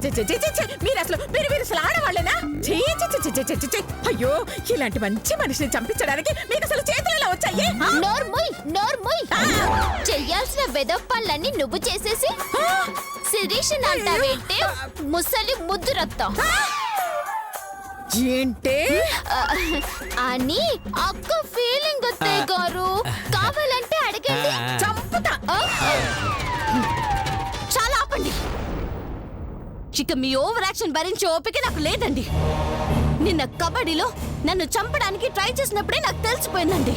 మీరు అసలు ఆడవాళ్ళేనా? అయ్యో, ఇలాంటి మంచి మనిషిని చంపించడానికి మీకు అసలు చేతులు వచ్చాయి? చెయ్యాల్సిన వెదప్పళ్ళని నువ్వు చేసేసి శిరీష్ అంటావేంటే ముసలి ముద్దు రక్తం ఏంటే అని అక్క ఫీలింగ్ అత్తయ్య గారు. కావాలంటే అడగండి, చంపుతా. చాలా ఆపండి. ఇక మీ ఓవర్ యాక్షన్ భరించే ఓపిక నాకు లేదండి. నిన్న కబడ్డీలో నన్ను చంపడానికి ట్రై చేసినప్పుడే నాకు తెలిసిపోయిందండి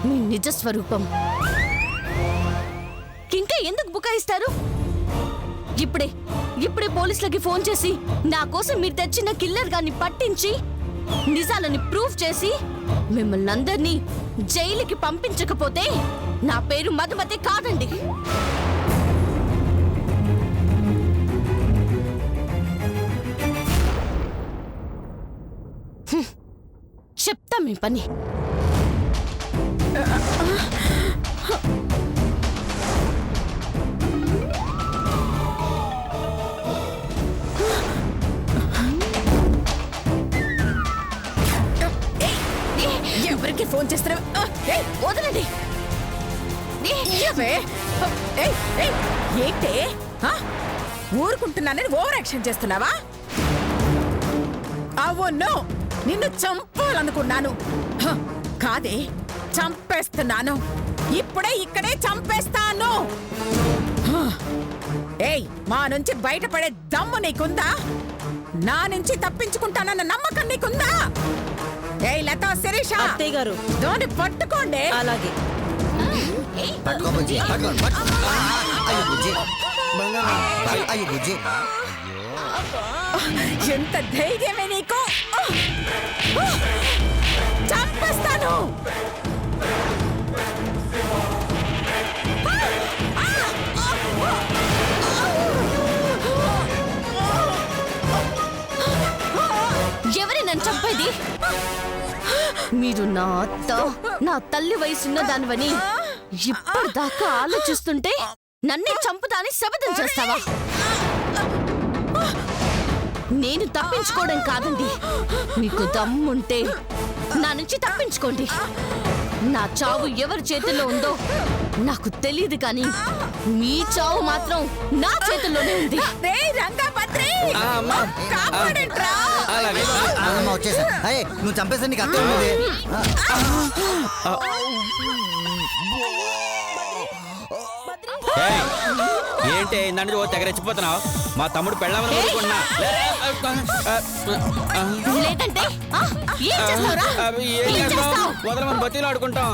మీ నిజ స్వరూపం. ఇంకా ఎందుకు బుకాయిస్తారు? ఇప్పుడే పోలీసులకి ఫోన్ చేసి నా కోసం మీరు తెచ్చిన కిల్లర్ గాన్ని పట్టించి నిజాలని ప్రూఫ్ చేసి మిమ్మల్ని అందరినీ జైలుకి పంపించకపోతే నా పేరు మధుమతి కాదండి. చెప్తా మీ పని. ఎవరికి ఫోన్ చేస్తున్నావు? వదలండి. ఏంటే ఊరుకుంటున్నానని ఓవర్ యాక్షన్ చేస్తున్నావా? అవును, నిన్ను చంపాలనుకున్నాను. కాదే, చంపేస్తున్నాను. ఇక్కడే చంపేస్తాను. ఏయ్, మా నుంచి బయటపడే దమ్ము నీకుందా? నా నుంచి తప్పించుకుంటానన్న నమ్మకం నీకుందా? ఏయ్ లతా, శిరీష, అత్తయ్య గారు, దోని పట్టుకోండి. అలాగే. ఎంత ధైర్యమే నీకు? చంపేస్తాను. ఎవరి నన్ను చంపేది? మీరు నా అత్త, నా తల్లి వయసున్న దానివని ఇప్పటిదాకా ఆలోచిస్తుంటే నన్నే చంపుతాని శపథం చేస్తావా? నేను తప్పించుకోవడం కాదండి. మీకు దమ్ముంటే నా నుంచి తప్పించుకోండి. నా చావు ఎవరి చేతుల్లో ఉందో నాకు తెలియదు, కానీ మీ చావు మాత్రం నా చేతుల్లోనే ఉంది. నువ్వు చంపేసా నీకు అర్థం ఉంది. ఏంటి నన్ను తెగరెచ్చిపోతున్నావు? మా తమ్ముడు పెళ్ళామని ఊరుకున్నా. లేదంటే ఏం చేస్తావురా? ఏం చేస్తావు? వదలమని బతిలో ఆడుకుంటాం.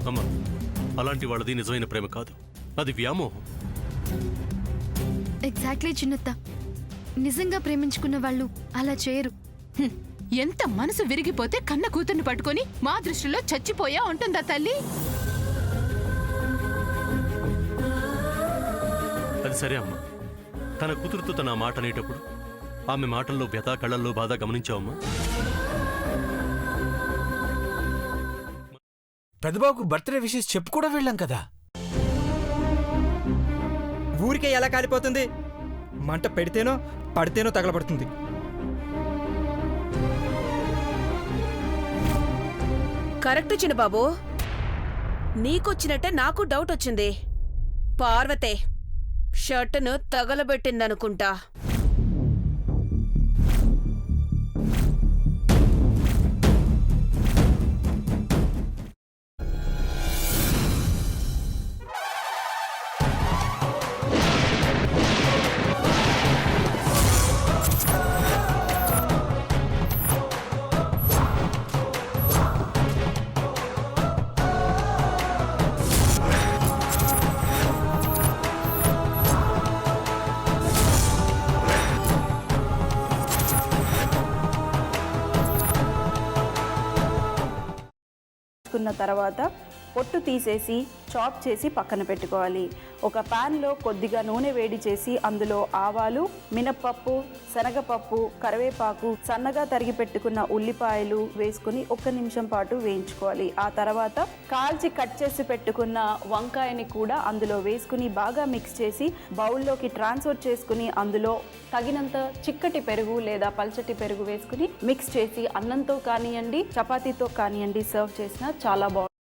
అమ్మా, అలాంటి వాళ్ళది నిజమైన ప్రేమ కాదు, అది వ్యామోహం. ఎగ్జాక్ట్లీ చిన్నత్త, నిజంగా ప్రేమించుకున్న వాళ్ళు అలా చేయరు. ఎంత మనసు విరిగిపోతే కన్న కూతుర్ని పట్టుకొని మా దృష్టిలో చచ్చిపోయా ఉంటుందా తల్లి? అది సరే అమ్మా, తన కూతురుతో తన మాట అనేటప్పుడు ఆమె మాటల్లో వ్యథ, కళ్ళల్లో బాధ గమనించావమ్మా? పెద్దబాబుకు బర్త్డే విషెస్ చెప్పు కూడా వెళ్ళాం కదా. ఊరికే ఎలా కాలిపోతుంది? మంట పెడితేనో పడితేనో తగలబడుతుంది. కరెక్ట్ చిన్నబాబు, నీకొచ్చినట్టే నాకు డౌట్ వచ్చింది. పార్వతే షర్టును తగలబెట్టిందనుకుంటా. తర్వాత పొట్టు తీసేసి చాప్ చేసి పక్కన పెట్టుకోవాలి. ఒక ప్యాన్లో కొద్దిగా నూనె వేడి చేసి అందులో ఆవాలు, మినప్పప్పు, శనగపప్పు, కరివేపాకు, సన్నగా తరిగి పెట్టుకున్న ఉల్లిపాయలు వేసుకుని 1 నిమిషం పాటు వేయించుకోవాలి. ఆ తర్వాత కాల్చి కట్ చేసి పెట్టుకున్న వంకాయని కూడా అందులో వేసుకుని బాగా మిక్స్ చేసి బౌల్లోకి ట్రాన్స్ఫర్ చేసుకుని అందులో తగినంత చిక్కటి పెరుగు లేదా పల్చటి పెరుగు వేసుకుని మిక్స్ చేసి అన్నంతో కానివ్వండి, చపాతీతో కానివ్వండి సర్వ్ చేసినా చాలా బాగుంటుంది.